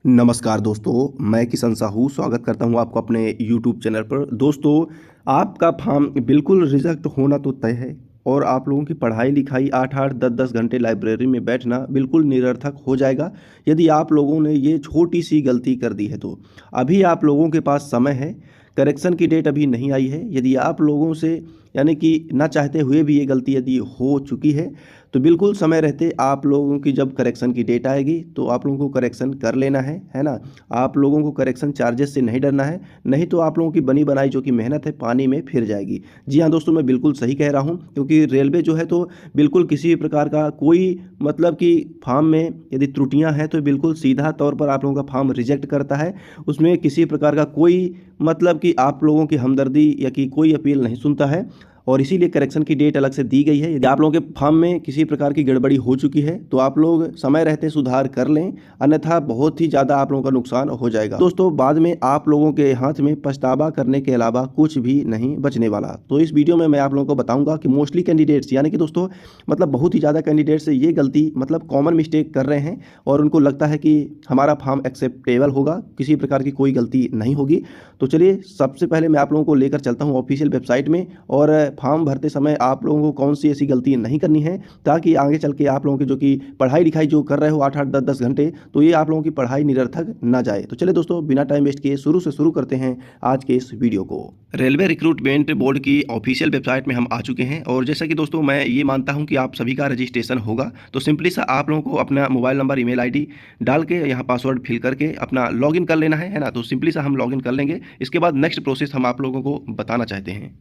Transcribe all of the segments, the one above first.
नमस्कार दोस्तों, मैं किशन साहू स्वागत करता हूं आपको अपने YouTube चैनल पर। दोस्तों, आपका फॉर्म बिल्कुल रिजेक्ट होना तो तय है और आप लोगों की पढ़ाई लिखाई 8-8 10-10 घंटे लाइब्रेरी में बैठना बिल्कुल निरर्थक हो जाएगा यदि आप लोगों ने ये छोटी सी गलती कर दी है। तो अभी आप लोगों के पास समय है, करेक्शन की डेट अभी नहीं आई है। यदि आप लोगों से यानी कि ना चाहते हुए भी ये गलती यदि हो चुकी है तो बिल्कुल समय रहते आप लोगों की जब करेक्शन की डेट आएगी तो आप लोगों को करेक्शन कर लेना है ना। आप लोगों को करेक्शन चार्जेस से नहीं डरना है, नहीं तो आप लोगों की बनी बनाई जो कि मेहनत है पानी में फिर जाएगी। जी हाँ दोस्तों, मैं बिल्कुल सही कह रहा हूँ, क्योंकि रेलवे जो है तो बिल्कुल किसी भी प्रकार का कोई मतलब कि फॉर्म में यदि त्रुटियां हैं तो बिल्कुल सीधा तौर पर आप लोगों का फॉर्म रिजेक्ट करता है। उसमें किसी प्रकार का कोई मतलब कि आप लोगों की हमदर्दी या कि कोई अपील नहीं सुनता है और इसीलिए करेक्शन की डेट अलग से दी गई है। यदि आप लोगों के फॉर्म में किसी प्रकार की गड़बड़ी हो चुकी है तो आप लोग समय रहते सुधार कर लें, अन्यथा बहुत ही ज़्यादा आप लोगों का नुकसान हो जाएगा। दोस्तों, बाद में आप लोगों के हाथ में पछतावा करने के अलावा कुछ भी नहीं बचने वाला। तो इस वीडियो में मैं आप लोगों को बताऊंगा कि मोस्टली कैंडिडेट्स यानी कि दोस्तों मतलब बहुत ही ज़्यादा कैंडिडेट्स ये गलती मतलब कॉमन मिस्टेक कर रहे हैं और उनको लगता है कि हमारा फॉर्म एक्सेप्टेबल होगा, किसी प्रकार की कोई गलती नहीं होगी। तो चलिए सबसे पहले मैं आप लोगों को लेकर चलता हूँ ऑफिशियल वेबसाइट में और फॉर्म भरते समय आप लोगों को कौन सी ऐसी गलती नहीं करनी है ताकि आगे चल के आप लोगों की जो कि पढ़ाई लिखाई जो कर रहे हो 8-8 10-10 घंटे, तो ये आप लोगों की पढ़ाई निरर्थक ना जाए। तो चलिए दोस्तों, बिना टाइम वेस्ट किए शुरू से शुरू करते हैं आज के इस वीडियो को। रेलवे रिक्रूटमेंट बोर्ड की ऑफिशियल वेबसाइट में हम आ चुके हैं और जैसा कि दोस्तों मैं ये मानता हूँ कि आप सभी का रजिस्ट्रेशन होगा, तो सिंपली सा आप लोगों को अपना मोबाइल नंबर ईमेल आईडी डाल के यहाँ पासवर्ड फिल करके अपना लॉगिन कर लेना है ना। तो सिंपली सा हम लॉगिन कर लेंगे, इसके बाद नेक्स्ट प्रोसेस हम आप लोगों को बताना चाहते हैं।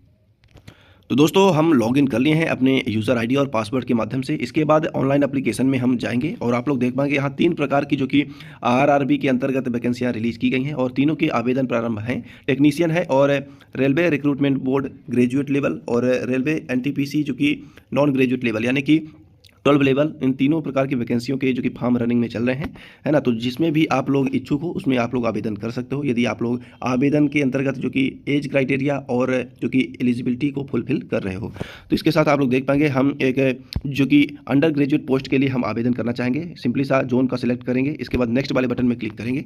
तो दोस्तों हम लॉगिन कर लिए हैं अपने यूज़र आईडी और पासवर्ड के माध्यम से। इसके बाद ऑनलाइन एप्लीकेशन में हम जाएंगे और आप लोग देख पाएंगे यहाँ 3 प्रकार की जो कि आरआरबी के अंतर्गत वैकेंसियाँ रिलीज़ की गई हैं और तीनों के आवेदन प्रारंभ हैं। टेक्नीशियन है और railway recruitment board graduate level और रेलवे एनटीपीसी जो कि नॉन ग्रेजुएट लेवल यानी कि 12 लेवल, इन तीनों प्रकार की वैकेंसियों के जो कि फॉर्म रनिंग में चल रहे हैं, है ना। तो जिसमें भी आप लोग इच्छुक हो उसमें आप लोग आवेदन कर सकते हो यदि आप लोग आवेदन के अंतर्गत जो कि एज क्राइटेरिया और जो कि एलिजिबिलिटी को फुलफिल कर रहे हो। तो इसके साथ आप लोग देख पाएंगे हम एक जो कि अंडर ग्रेजुएट पोस्ट के लिए हम आवेदन करना चाहेंगे। सिंपली सा जोन का सिलेक्ट करेंगे, इसके बाद नेक्स्ट वाले बटन में क्लिक करेंगे।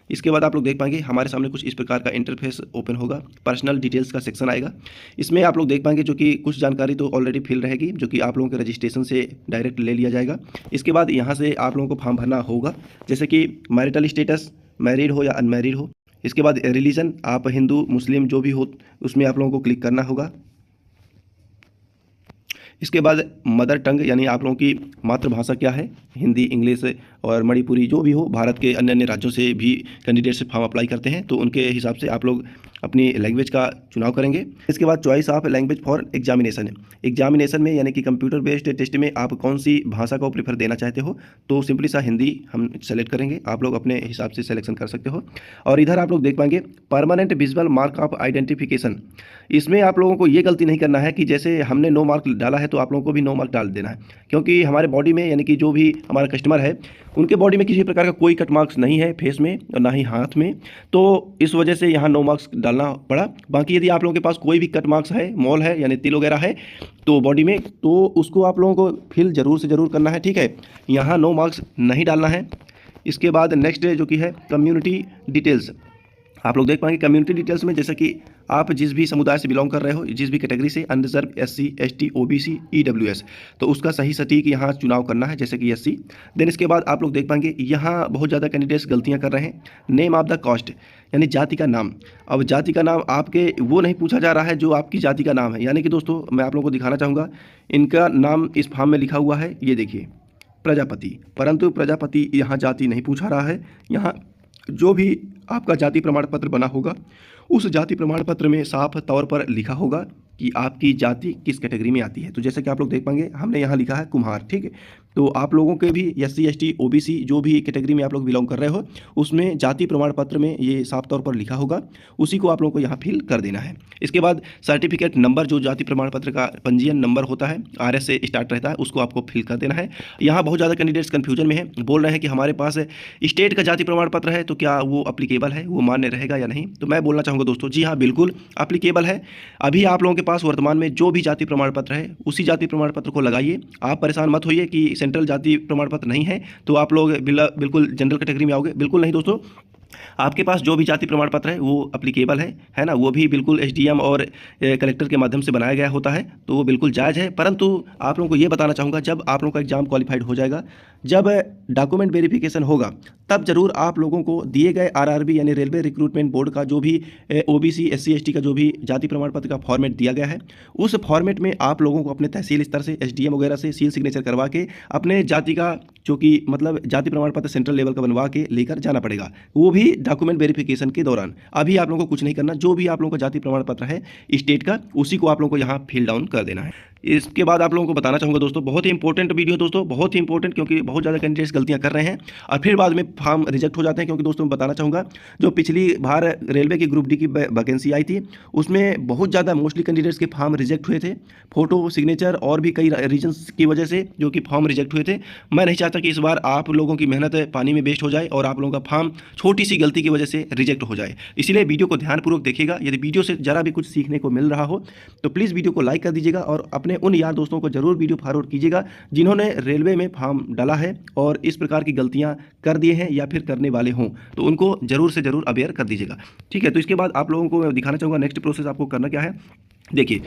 इसके बाद आप लोग देख पाएंगे हमारे सामने कुछ इस प्रकार का इंटरफेस ओपन होगा, पर्सनल डिटेल्स का सेक्शन आएगा। इसमें आप लोग देख पाएंगे जो कि कुछ जानकारी तो ऑलरेडी फिल रहेगी जो कि आप लोगों के रजिस्ट्रेशन से डायरेक्ट ले लिया जाएगा। इसके बाद यहाँ से आप लोगों को फॉर्म भरना होगा, जैसे कि मैरिटल स्टेटस, मैरिड हो या अनमैरिड हो। इसके बाद रिलीजन, आप हिंदू मुस्लिम जो भी हो उसमें आप लोगों को क्लिक करना होगा। इसके बाद मदर टंग यानी आप लोगों की मातृभाषा क्या है, हिंदी, इंग्लिश और मणिपुरी जो भी हो। भारत के अन्य अन्य राज्यों से भी कैंडिडेट से फॉर्म अप्लाई करते हैं तो उनके हिसाब से आप लोग अपनी लैंग्वेज का चुनाव करेंगे। इसके बाद choice of language for examination है। एग्जामिनेशन में यानी कि कंप्यूटर बेस्ड टेस्ट में आप कौन सी भाषा को प्रीफर देना चाहते हो, तो सिंपली सा हिंदी हम सेलेक्ट करेंगे, आप लोग अपने हिसाब से सिलेक्शन कर सकते हो। और इधर आप लोग देख पाएंगे permanent visual mark of identification. इसमें आप लोगों को ये गलती नहीं करना है कि जैसे हमने नो मार्क डाला है तो आप लोगों को भी नो मार्क डाल देना है, क्योंकि हमारे बॉडी में यानी कि जो भी हमारा कस्टमर है उनके बॉडी में किसी प्रकार का कोई कट मार्क्स नहीं है फेस में और ना ही हाथ में, तो इस वजह से यहाँ नो मार्क्स डालना पड़ा। बाकी यदि आप लोगों के पास कोई भी कट मार्क्स है, मॉल है यानी तिल वगैरह है तो बॉडी में, तो उसको आप लोगों को फिल जरूर से ज़रूर करना है, ठीक है। यहाँ नो मार्क्स नहीं डालना है। इसके बाद नेक्स्ट जो कि है कम्युनिटी डिटेल्स। आप लोग देख पाएंगे कम्युनिटी डिटेल्स में जैसे कि आप जिस भी समुदाय से बिलोंग कर रहे हो, जिस भी कैटेगरी से, unreserved, SC, ST, OBC, EWS, तो उसका सही सटीक यहाँ चुनाव करना है जैसे कि एससी। देन इसके बाद आप लोग देख पाएंगे यहाँ बहुत ज़्यादा कैंडिडेट्स गलतियाँ कर रहे हैं। नेम ऑफ द कास्ट यानी जाति का नाम। अब जाति का नाम आपके वो नहीं पूछा जा रहा है जो आपकी जाति का नाम है, यानी कि दोस्तों मैं आप लोगों को दिखाना चाहूँगा, इनका नाम इस फॉर्म में लिखा हुआ है, ये देखिए प्रजापति, परंतु प्रजापति यहाँ जाति नहीं पूछा रहा है। यहाँ जो भी आपका जाति प्रमाण पत्र बना होगा उस जाति प्रमाण पत्र में साफ तौर पर लिखा होगा कि आपकी जाति किस कैटेगरी में आती है। तो जैसे कि आप लोग देख पाएंगे हमने यहाँ लिखा है कुम्हार, ठीक है। तो आप लोगों के भी एससी, एसटी, ओबीसी जो भी कैटेगरी में आप लोग बिलोंग कर रहे हो उसमें जाति प्रमाण पत्र में ये साफ तौर पर लिखा होगा, उसी को आप लोगों को यहाँ फिल कर देना है। इसके बाद सर्टिफिकेट नंबर, जो जाति प्रमाण पत्र का पंजीयन नंबर होता है, RS से स्टार्ट रहता है, उसको आपको फिल कर देना है। यहाँ बहुत ज़्यादा कैंडिडेट्स कन्फ्यूजन में है, बोल रहे हैं कि हमारे पास स्टेट का जाति प्रमाण पत्र है तो क्या वो अप्लीकेबल है, वो मान्य रहेगा या नहीं। तो मैं बोलना चाहूँगा दोस्तों, जी हाँ बिल्कुल एप्लीकेबल है। अभी आप लोगों के पास वर्तमान में जो भी जाति प्रमाण पत्र है उसी जाति प्रमाण पत्र को लगाइए। आप परेशान मत होइए कि सेंट्रल जाति प्रमाण पत्र नहीं है तो आप लोग बिल्कुल जनरल कैटेगरी में आओगे, बिल्कुल नहीं दोस्तों। आपके पास जो भी जाति प्रमाण पत्र है वो एप्लीकेबल है ना, वो भी बिल्कुल एसडीएम और कलेक्टर के माध्यम से बनाया गया होता है, तो वो बिल्कुल जायज़ है। परंतु आप लोगों को ये बताना चाहूँगा, जब आप लोगों का एग्जाम क्वालिफाइड हो जाएगा, जब डॉक्यूमेंट वेरिफिकेशन होगा, तब जरूर आप लोगों को दिए गए आरआरबी यानी रेलवे रिक्रूटमेंट बोर्ड का जो भी ओबीसी एससी एसटी का जो भी जाति प्रमाण पत्र का फॉर्मेट दिया गया है, उस फॉर्मेट में आप लोगों को अपने तहसील स्तर से एसडीएम वगैरह से सील सिग्नेचर करवा के अपने जाति का जो कि मतलब जाति प्रमाण पत्र सेंट्रल लेवल का बनवा के लेकर जाना पड़ेगा, वो भी डॉक्यूमेंट वेरिफिकेशन के दौरान। अभी आप लोगों को कुछ नहीं करना, जो भी आप लोगों का जाति प्रमाण पत्र है स्टेट का, उसी को आप लोगों को यहाँ फिल डाउन कर देना है। इसके बाद आप लोगों को बताना चाहूँगा दोस्तों, बहुत ही इंपॉर्टेंट वीडियो दोस्तों, बहुत ही इंपॉर्टेंट, क्योंकि बहुत ज़्यादा कैंडिडेट्स गलतियाँ कर रहे हैं और फिर बाद में फॉर्म रिजेक्ट हो जाते हैं। क्योंकि दोस्तों मैं बताना चाहूँगा, जो पिछली बार रेलवे की ग्रुप डी की वैकेंसी आई थी, उसमें बहुत ज़्यादा मोस्टली कैंडिडेट्स के फॉर्म रिजेक्ट हुए थे, फोटो सिग्नेचर और भी कई रीजन्स की वजह से जो कि फॉर्म रिजेक्ट हुए थे। मैं नहीं चाहता कि इस बार आप लोगों की मेहनत पानी में वेस्ट हो जाए और आप लोगों का फॉर्म छोटी सी गलती की वजह से रिजेक्ट हो जाए। इसीलिए वीडियो को ध्यानपूर्वक देखिएगा। यदि वीडियो से जरा भी कुछ सीखने को मिल रहा हो तो प्लीज़ वीडियो को लाइक कर दीजिएगा और अपने उन यार दोस्तों को जरूर वीडियो फॉरवर्ड कीजिएगा जिन्होंने रेलवे में फॉर्म डाला है और इस प्रकार की गलतियां कर दिए हैं या फिर करने वाले हों, तो उनको जरूर से जरूर अवेयर कर दीजिएगा। ठीक है, तो इसके बाद आप लोगों को मैं दिखाना चाहूँगा नेक्स्ट प्रोसेस आपको करना क्या है। देखिए,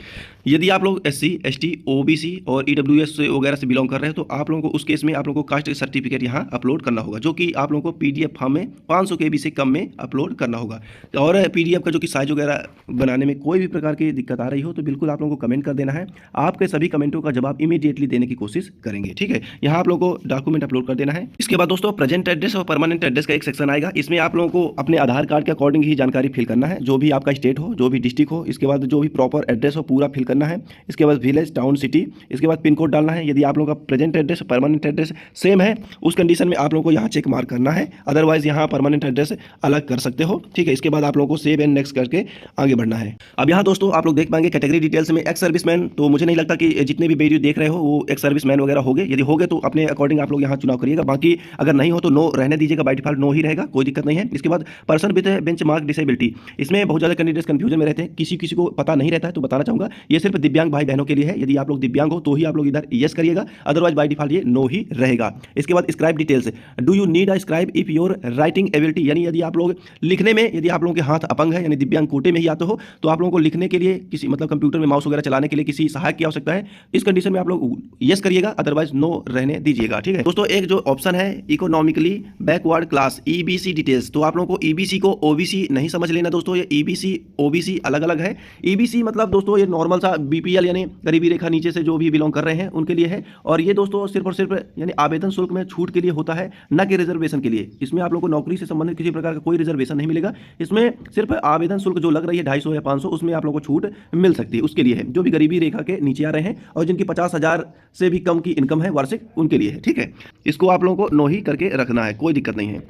यदि आप लोग एससी एसटी ओबीसी और ईडब्ल्यूएस वगैरह से बिलोंग कर रहे हैं तो आप लोगों को उस केस में आप लोगों को कास्ट सर्टिफिकेट यहाँ अपलोड करना होगा, जो कि आप लोगों को पीडीएफ फॉर्म में 500 KB से कम में अपलोड करना होगा। और पीडीएफ का जो कि साइज वगैरह बनाने में कोई भी प्रकार की दिक्कत आ रही हो तो बिल्कुल आप लोगों को कमेंट कर देना है। आपके सभी कमेंटों का जवाब इमीडिएटली देने की कोशिश करेंगे। ठीक है, यहाँ आप लोगों को डॉक्यूमेंट अपलोड कर देना है। इसके बाद दोस्तों प्रेजेंट एड्रेस और परमानेंट एड्रेस का एक सेक्शन आएगा। इसमें आप लोगों को अपने आधार कार्ड के अकॉर्डिंग ही जानकारी फिल करना है, जो भी आपका स्टेट हो, जो भी डिस्ट्रिक्ट हो। इसके बाद जो भी प्रॉपर एड्रेस हो पूरा फिल करना है। इसके बाद विलेज, टाउन, सिटी, इसके बाद पिन कोड डालना है। यदि आप लोगों का present address permanent address same है उस कंडीशन में आप लोगों को यहाँ चेक मार्क करना है, अदरवाइज यहाँ परमानेंट एड्रेस अलग कर सकते हो। ठीक है, इसके बाद आप लोगों को सेव एंड नेक्स्ट करके आगे बढ़ना है। अब यहाँ दोस्तों आप लोग देख पाएंगे कैटेगरी डिटेल्स में एक्स सर्विसमैन, तो मुझे नहीं लगता कि जितने भी वीडियो देख रहे हो वो एक्स सर्विसमैन वगैरह हो गए। यदि हो गए तो अपने अकॉर्डिंग आप लोग यहाँ चुनाव करिएगा, बाकी अगर नहीं हो तो नो रहने दीजिएगा, बाय डिफॉल्ट नो ही रहेगा, कोई दिक्कत नहीं है। इसके बाद person with bench mark disability, इसमें बहुत ज़्यादा कैंडिडेट्स कंफ्यूजन में रहते हैं, किसी किसी को पता नहीं रहता है, तो बताना चाहूँगा ये सिर्फ दिव्यांग भाई बहनों के लिए है। यदि आप लोग दिव्यांग हो तो ही आप लोग इधर यस करिएगा, अदरवाइज बाय डिफॉल्ट ये नो ही रहेगा। इसके बाद scribe details, do you need a scribe if your writing ability, यानी यदि आप लोग लिखने में, यदि आप लोगों के हाथ अपंग है यानी दिव्यांग कोटे में ही आते हो तो आप लोगों को लिखने के लिए किसी मतलब कंप्यूटर में माउस वगैरह चलाने के लिए किसी सहायक की आवश्यकता है, इस कंडीशन में आप लोग यस करिएगा, अदरवाइज नो रहने दीजिएगा। ठीक है दोस्तों, एक जो ऑप्शन है economically backward class EBC details, तो आप लोगों को ईबीसी को ओबीसी नहीं समझ लेना दोस्तों, ये ईबीसी ओबीसी अलग अलग है। ईबीसी मतलब दोस्तों ये नॉर्मल सा बीपीएल यानी गरीबी रेखा नीचे से जो भी बिलोंग कर रहे हैं उनके लिए है, और ये दोस्तों सिर्फ और सिर्फ यानी आवेदन शुल्क में छूट के लिए होता है, न कि रिजर्वेशन के लिए। इसमें आप लोगों को नौकरी से संबंधित किसी प्रकार का कोई रिजर्वेशन नहीं मिलेगा, इसमें सिर्फ आवेदन शुल्क जो लग रही है 250 या 500, उसमें आप लोगों को छूट मिल सकती है, उसके लिए है जो भी गरीबी रेखा के नीचे आ रहे हैं और जिनकी 50,000 से भी कम की इनकम है वार्षिक, उनके लिए है। ठीक है, इसको आप लोगों को नो ही करके रखना है, कोई दिक्कत नहीं है।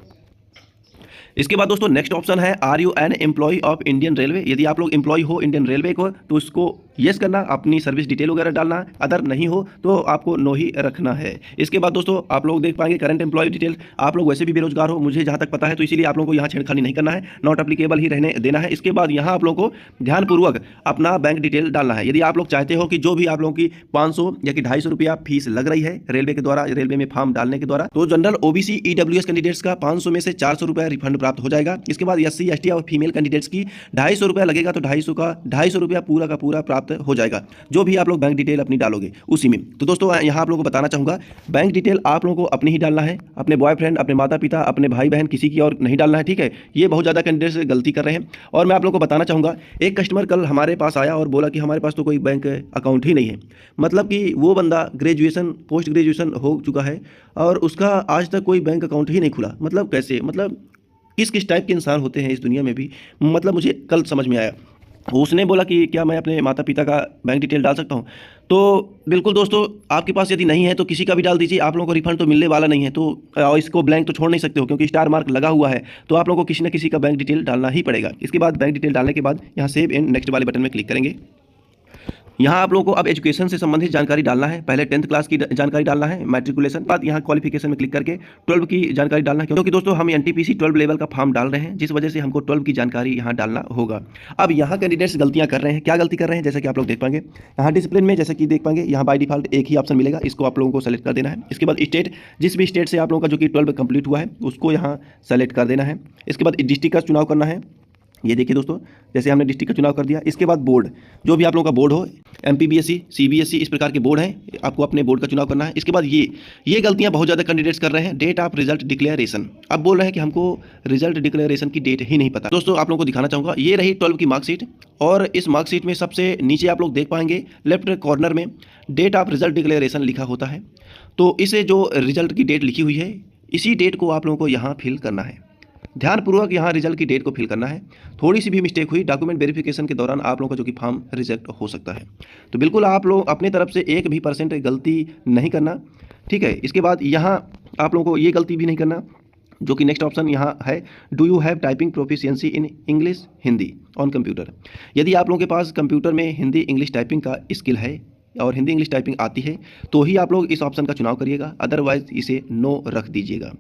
इसके बाद दोस्तों नेक्स्ट ऑप्शन है are you an employee of Indian railway, यदि आप लोग एम्प्लॉय हो इंडियन रेलवे को तो उसको यस करना, अपनी सर्विस डिटेल वगैरह डालना, अदर नहीं हो तो आपको नो ही रखना है। इसके बाद दोस्तों आप लोग देख पाएंगे करंट एम्प्लॉय डिटेल, आप लोग वैसे भी बेरोजगार हो मुझे जहाँ तक पता है, तो इसीलिए आप लोगों को यहाँ छेड़खानी नहीं करना है, नॉट एप्लीकेबल ही रहने देना है। इसके बाद यहाँ आप लोगों को ध्यानपूर्वक अपना बैंक डिटेल डालना है। यदि आप लोग चाहते हो कि जो भी आप लोगों की 500 या कि 250 रुपया फीस लग रही है रेलवे के द्वारा, रेलवे में फॉर्म डालने के द्वारा, तो जनरल ओबीसी ईडब्ल्यूएस कैंडिडेट्स का 500 में से 400 रुपया रिफंड प्राप्त हो जाएगा। इसके बाद एससी एसटी और फीमेल कैंडिडेट्स की 250 रुपया लगेगा, तो 250 रुपया पूरा का पूरा प्राप्त हो जाएगा, जो भी आप लोग बैंक डिटेल अपनी डालोगे उसी में। तो दोस्तों यहाँ आप लोगों को बताना चाहूँगा बैंक डिटेल आप लोगों को अपनी ही डालना है, अपने बॉयफ्रेंड, अपने माता पिता, अपने भाई बहन, किसी की और नहीं डालना है। ठीक है, ये बहुत ज़्यादा कैंडिडेट्स गलती कर रहे हैं। और मैं आप लोगों को बताना चाहूँगा, एक कस्टमर कल हमारे पास आया और बोला कि हमारे पास तो कोई बैंक अकाउंट ही नहीं है, मतलब कि वो बंदा ग्रेजुएशन पोस्ट ग्रेजुएशन हो चुका है और उसका आज तक कोई बैंक अकाउंट ही नहीं खुला। मतलब कैसे, मतलब किस किस टाइप के इंसान होते हैं इस दुनिया में भी, मतलब मुझे कल समझ में आया। उसने बोला कि क्या मैं अपने माता पिता का बैंक डिटेल डाल सकता हूँ, तो बिल्कुल दोस्तों आपके पास यदि नहीं है तो किसी का भी डाल दीजिए, आप लोगों को रिफंड तो मिलने वाला नहीं है, तो इसको ब्लैंक तो छोड़ नहीं सकते हो क्योंकि स्टार मार्क लगा हुआ है, तो आप लोगों को किसी न किसी का बैंक डिटेल डालना ही पड़ेगा। इसके बाद बैंक डिटेल डालने के बाद यहाँ सेव एंड नेक्स्ट वाले बटन में क्लिक करेंगे। यहाँ आप लोगों को अब एजुकेशन से संबंधित जानकारी डालना है। पहले 10th क्लास की जानकारी डालना है, मैट्रिकुलेशन, बाद यहाँ क्वालिफिकेशन में क्लिक करके 12 की जानकारी डालना है, क्योंकि दोस्तों हम एनटीपीसी 12 लेवल का फॉर्म डाल रहे हैं, जिस वजह से हमको 12 की जानकारी यहाँ डालना होगा। अब यहाँ कैंडिडेट्स गलतियाँ कर रहे हैं। क्या गलती कर रहे हैं, जैसे कि आप लोग देख पाएंगे यहाँ डिसिप्लिन में, जैसे कि देख पाएंगे यहाँ बाय डिफॉल्ट एक ही ऑप्शन मिलेगा, इसको आप लोगों को सेलेक्ट कर देना है। इसके बाद स्टेट, जिस भी स्टेट से आप लोगों का जो कि 12 कंप्लीट हुआ है उसको यहाँ सेलेक्ट कर देना है। इसके बाद डिस्ट्रिक्ट का चुनाव करना है। ये देखिए दोस्तों, जैसे हमने डिस्ट्रिक्ट का चुनाव कर दिया। इसके बाद बोर्ड, जो भी आप लोगों का बोर्ड हो, एमपीबीएससी, सीबीएसई, इस प्रकार के बोर्ड हैं, आपको अपने बोर्ड का चुनाव करना है। इसके बाद ये गलतियां बहुत ज़्यादा कैंडिडेट्स कर रहे हैं। डेट ऑफ रिजल्ट डिक्लेरेशन, अब बोल रहे हैं कि हमको रिजल्ट डिक्लेरेशन की डेट ही नहीं पता। दोस्तों आप लोगों को दिखाना चाहूँगा, ये रही 12 की मार्कशीट, और इस मार्कशीट में सबसे नीचे आप लोग देख पाएंगे लेफ्ट कॉर्नर में डेट ऑफ रिजल्ट डिक्लेरेशन लिखा होता है। तो इसे जो रिजल्ट की डेट लिखी हुई है, इसी डेट को आप लोगों को यहाँ फिल करना है। ध्यानपूर्वक यहाँ रिजल्ट की डेट को फिल करना है। थोड़ी सी भी मिस्टेक हुई डॉक्यूमेंट वेरिफिकेशन के दौरान आप लोगों का जो कि फॉर्म रिजेक्ट हो सकता है। तो बिल्कुल आप लोग अपने तरफ से 1% भी गलती नहीं करना, ठीक है। इसके बाद यहाँ आप लोगों को ये गलती भी नहीं करना, जो कि नेक्स्ट ऑप्शन यहाँ है, do you have typing proficiency in English Hindi on computer. यदि आप लोगों के पास कंप्यूटर में हिंदी इंग्लिश टाइपिंग का स्किल है और हिंदी इंग्लिश टाइपिंग आती है, तो ही आप लोग इस ऑप्शन का चुनाव करिएगा, अदरवाइज इसे नो रख दीजिएगा।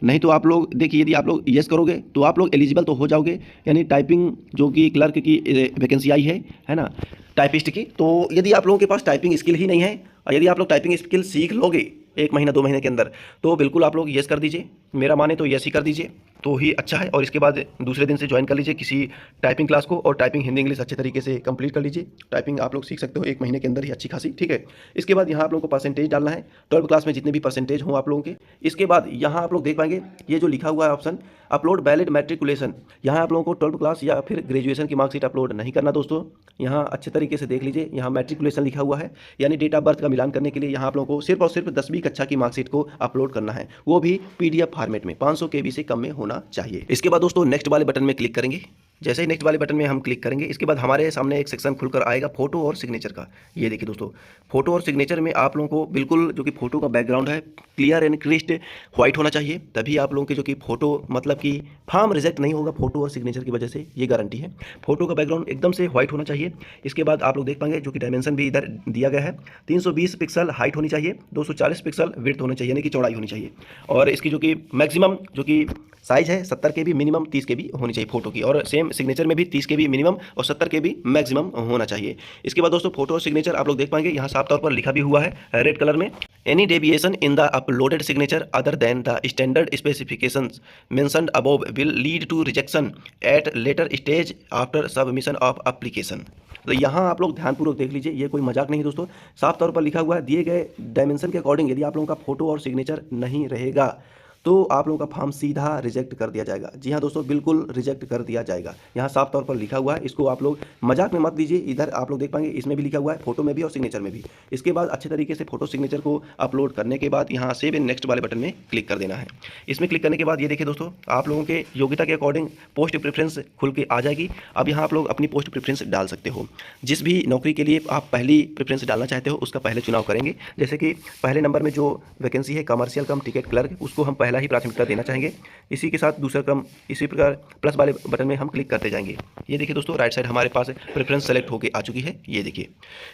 नहीं तो आप लोग देखिए, यदि आप लोग येस करोगे तो आप लोग एलिजिबल तो हो जाओगे, यानी टाइपिंग जो कि क्लर्क की वैकेंसी आई है ना, टाइपिस्ट की। तो यदि आप लोगों के पास टाइपिंग स्किल ही नहीं है, और यदि आप लोग टाइपिंग स्किल सीख लोगे 1 महीना 2 महीने के अंदर, तो बिल्कुल आप लोग येस कर दीजिए। मेरा माने तो येस ही कर दीजिए, तो ही अच्छा है। और इसके बाद दूसरे दिन से ज्वाइन कर लीजिए किसी टाइपिंग क्लास को, और टाइपिंग हिंदी इंग्लिश अच्छे तरीके से कंप्लीट कर लीजिए। टाइपिंग आप लोग सीख सकते हो 1 महीने के अंदर ही अच्छी खासी, ठीक है। इसके बाद यहाँ आप लोगों को परसेंटेज डालना है, 12 क्लास में जितने भी परसेंटेज हों आप लोगों के। इसके बाद यहाँ आप लोग देख पाएंगे ये जो लिखा हुआ है ऑप्शन, अपलोड वैलिड मैट्रिकुलेशन, यहाँ आप लोगों को 12 क्लास या फिर ग्रेजुएशन की मार्कशीट अपलोड नहीं करना दोस्तों। यहाँ अच्छे तरीके से देख लीजिए, यहाँ मैट्रिकुलेशन लिखा हुआ है, यानी डेट ऑफ बर्थ का मिलान करने के लिए यहाँ आप लोगों को सिर्फ और सिर्फ 10वीं कक्षा की मार्कशीट को अपलोड करना है, वो भी PDF फॉर्मेट में 500 KB से कम में होना चाहिए। इसके बाद दोस्तों नेक्स्ट वाले बटन में क्लिक करेंगे। जैसे ही नेक्स्ट वाले बटन में हम क्लिक करेंगे, इसके बाद हमारे सामने एक सेक्शन खुलकर आएगा फोटो और सिग्नेचर का। ये देखिए दोस्तों, फोटो और सिग्नेचर में आप लोगों को बिल्कुल जो कि फोटो का बैकग्राउंड है क्लियर एंड क्रिस्प व्हाइट होना चाहिए, तभी आप लोगों के जो कि फोटो मतलब कि फॉर्म रिजेक्ट नहीं होगा फोटो और सिग्नेचर की वजह से, ये गारंटी है। फोटो का बैकग्राउंड एकदम से व्हाइट होना चाहिए। इसके बाद आप लोग देख पाएंगे जो कि डायमेंशन भी इधर दिया गया है, 320 पिक्सल हाइट होनी चाहिए, 240 पिक्सल विड्थ होनी चाहिए, यानी कि चौड़ाई होनी चाहिए। और इसकी जो कि मैक्सिमम जो कि साइज है 70 KB मिनिमम 30 KB होनी चाहिए फोटो की, और सेम सिग्नेचर में भी 30 KB मिनिमम और 70 KB मैक्सिमम होना चाहिए। इसके बाद दोस्तों फोटो और सिग्नेचर आप लोग देख पाएंगे यहाँ साफ तौर पर लिखा भी हुआ है रेड कलर में, any deviation in the uploaded signature other than the standard specifications mentioned above will lead to rejection at later stage after submission of application. तो यहाँ आप लोग ध्यानपूर्वक देख लीजिए, ये कोई मजाक नहीं दोस्तों, साफ तौर पर लिखा हुआ है दिए गए डायमेंशन के अकॉर्डिंग यदि आप लोगों का फोटो और सिग्नेचर नहीं रहेगा तो आप लोगों का फॉर्म सीधा रिजेक्ट कर दिया जाएगा। जी हाँ दोस्तों, बिल्कुल रिजेक्ट कर दिया जाएगा, यहाँ साफ तौर पर लिखा हुआ है, इसको आप लोग मजाक में मत लीजिए। इधर आप लोग देख पाएंगे इसमें भी लिखा हुआ है, फोटो में भी और सिग्नेचर में भी। इसके बाद अच्छे तरीके से फोटो सिग्नेचर को अपलोड करने के बाद यहाँ सेव एंड नेक्स्ट वाले बटन में क्लिक कर देना है। इसमें क्लिक करने के बाद ये देखिए दोस्तों, आप लोगों के योग्यता के अकॉर्डिंग पोस्ट प्रेफरेंस खुल के आ जाएगी। अब यहाँ आप लोग अपनी पोस्ट प्रेफरेंस डाल सकते हो, जिस भी नौकरी के लिए आप पहली प्रेफरेंस डालना चाहते हो उसका पहले चुनाव करेंगे। जैसे कि पहले नंबर में जो वैकेंसी है कमर्शियल कम टिकट क्लर्क, उसको हम पहला ही प्राथमिकता देना चाहेंगे। इसी के साथ दूसरा क्रम, इसी प्रकार प्लस वाले बटन में हम क्लिक करते जाएंगे। ये देखिए दोस्तों, राइट साइड हमारे पास प्रेफरेंस सेलेक्ट होके आ चुकी है, ये देखिए।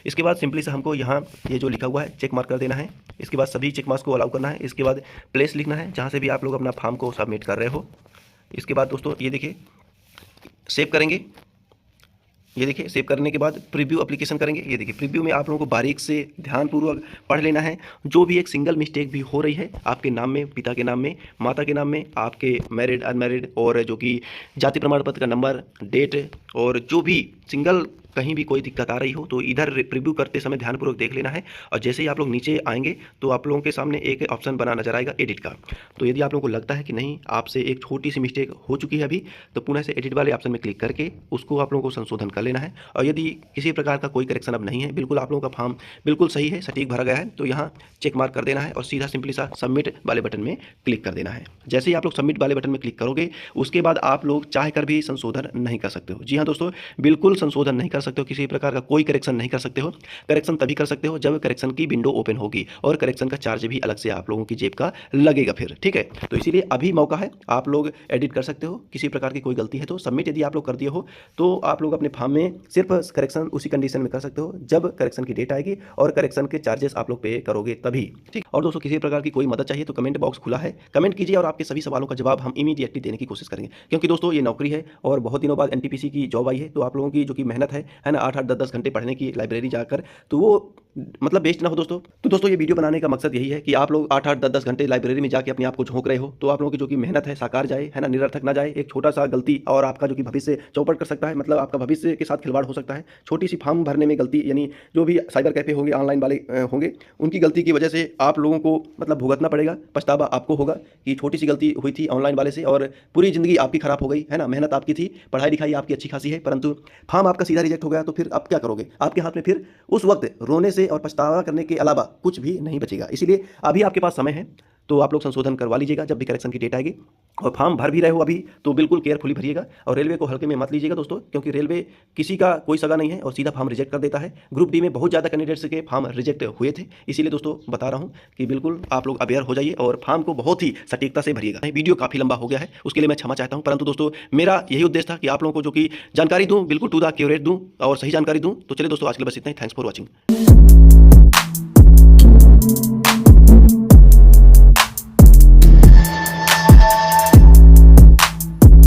इसके बाद सिंपली से हमको यहाँ ये जो लिखा हुआ है चेक मार्क कर देना है। इसके बाद सभी चेक मार्क्स को अलाउ करना है। इसके बाद प्लेस लिखना है जहाँ से भी आप लोग अपना फॉर्म को सबमिट कर रहे हो। इसके बाद दोस्तों ये देखिए सेव करेंगे। ये देखिए सेव करने के बाद प्रीव्यू एप्लीकेशन करेंगे। ये देखिए प्रीव्यू में आप लोगों को बारीक से ध्यानपूर्वक पढ़ लेना है। जो भी एक सिंगल मिस्टेक भी हो रही है आपके नाम में, पिता के नाम में, माता के नाम में, आपके मैरिड अनमैरिड, और जो कि जाति प्रमाण पत्र का नंबर, डेट, और जो भी सिंगल कहीं भी कोई दिक्कत आ रही हो तो इधर प्रीव्यू करते समय ध्यानपूर्वक देख लेना है। और जैसे ही आप लोग नीचे आएंगे तो आप लोगों के सामने एक ऑप्शन बना नजर आएगा एडिट का। तो यदि आप लोगों को लगता है कि नहीं आपसे एक छोटी सी मिस्टेक हो चुकी है अभी, तो पुनः से एडिट वाले ऑप्शन में क्लिक करके उसको आप लोगों को संशोधन कर लेना है। और यदि किसी प्रकार का कोई करेक्शन अब नहीं है, बिल्कुल आप लोगों का फॉर्म बिल्कुल सही है, सटीक भरा गया है, तो यहाँ चेक मार्क कर देना है और सीधा सिंपली सा सबमिट वाले बटन में क्लिक कर देना है। जैसे ही आप लोग सबमिट वाले बटन में क्लिक करोगे उसके बाद आप लोग चाह कर भी संशोधन नहीं कर सकते हो। जी हाँ दोस्तों, बिल्कुल संशोधन नहीं कर सकते हो, किसी प्रकार का कोई करेक्शन नहीं कर सकते हो। करेक्शन तभी कर सकते हो जब करेक्शन की विंडो ओपन होगी और करेक्शन का चार्ज भी अलग से आप लोगों की जेब का लगेगा फिर, ठीक है। तो इसीलिए अभी मौका है, आप लोग एडिट कर सकते हो। किसी प्रकार की कोई गलती है तो सबमिट यदि आप लोग कर दिए हो तो आप लोग अपने फॉर्म में सिर्फ करेक्शन उसी कंडीशन में कर सकते हो जब करेक्शन की डेट आएगी और करेक्शन के चार्जेस आप लोग पे करोगे तभी, ठीक। और दोस्तों किसी प्रकार की कोई मदद चाहिए तो कमेंट बॉक्स खुला है, कमेंट कीजिए और आपके सभी सवालों का जवाब हम इमीडिएटली देने की कोशिश करेंगे। क्योंकि दोस्तों ये नौकरी है और बहुत दिनों बाद एनटीपीसी की जॉब आई है, तो आप लोगों की जो कि मेहनत है ना, 8-8 10-10 घंटे पढ़ने की लाइब्रेरी जाकर, तो वो मतलब वेस्ट ना हो दोस्तों। तो दोस्तों ये वीडियो बनाने का मकसद यही है कि आप लोग 8-8 10-10 घंटे लाइब्रेरी में जाके अपने आप को झोंक रहे हो, तो आप लोगों की जो कि मेहनत है साकार जाए, है ना, निरर्थक ना जाए। एक छोटा सा गलती और आपका जो कि भविष्य चौपट कर सकता है, मतलब आपका भविष्य के साथ खिलवाड़ हो सकता है। छोटी सी फॉर्म भरने में गलती, यानी जो भी साइबर कैफे होंगे, ऑनलाइन वाले होंगे, उनकी गलती की वजह से आप लोगों को मतलब भुगतना पड़ेगा, पछतावा आपको होगा कि छोटी सी गलती हुई थी ऑनलाइन वाले से और पूरी ज़िंदगी आपकी खराब हो गई, है ना। मेहनत आपकी थी, पढ़ाई लिखाई आपकी अच्छी खासी है, परंतु फॉर्म आपका सीधा रिजेक्ट हो गया, तो फिर आप क्या करोगे? आपके हाथ में फिर उस वक्त रोने से और पछतावा करने के अलावा कुछ भी नहीं बचेगा। इसीलिए अभी आपके पास समय है, तो आप लोग संशोधन करवा लीजिएगा जब भी करेक्शन की डेट आएगी। और फॉर्म भर भी रहे हो अभी तो बिल्कुल केयरफुली भरिएगा और रेलवे को हल्के में मत लीजिएगा दोस्तों, क्योंकि रेलवे किसी का कोई सगा नहीं है और सीधा फॉर्म रिजेक्ट कर देता है। ग्रुप डी में बहुत ज़्यादा कैंडिडेट्स के फॉर्म रिजेक्ट हुए थे, इसीलिए दोस्तों बता रहा हूँ कि बिल्कुल आप लोग अवेयर हो जाइए और फॉर्म को बहुत ही सटीकता से भरिएगा। वीडियो काफ़ी लंबा हो गया है, उसके लिए मैं क्षमा चाहता हूँ, परंतु दोस्तों मेरा यही उद्देश्य था कि आप लोगों को जो कि जानकारी दूँ, बिल्कुल टू द एक्यूरेट दूँ और सही जानकारी दूँ। तो चलिए दोस्तों आज के लिए बस इतना ही। Thanks for watching.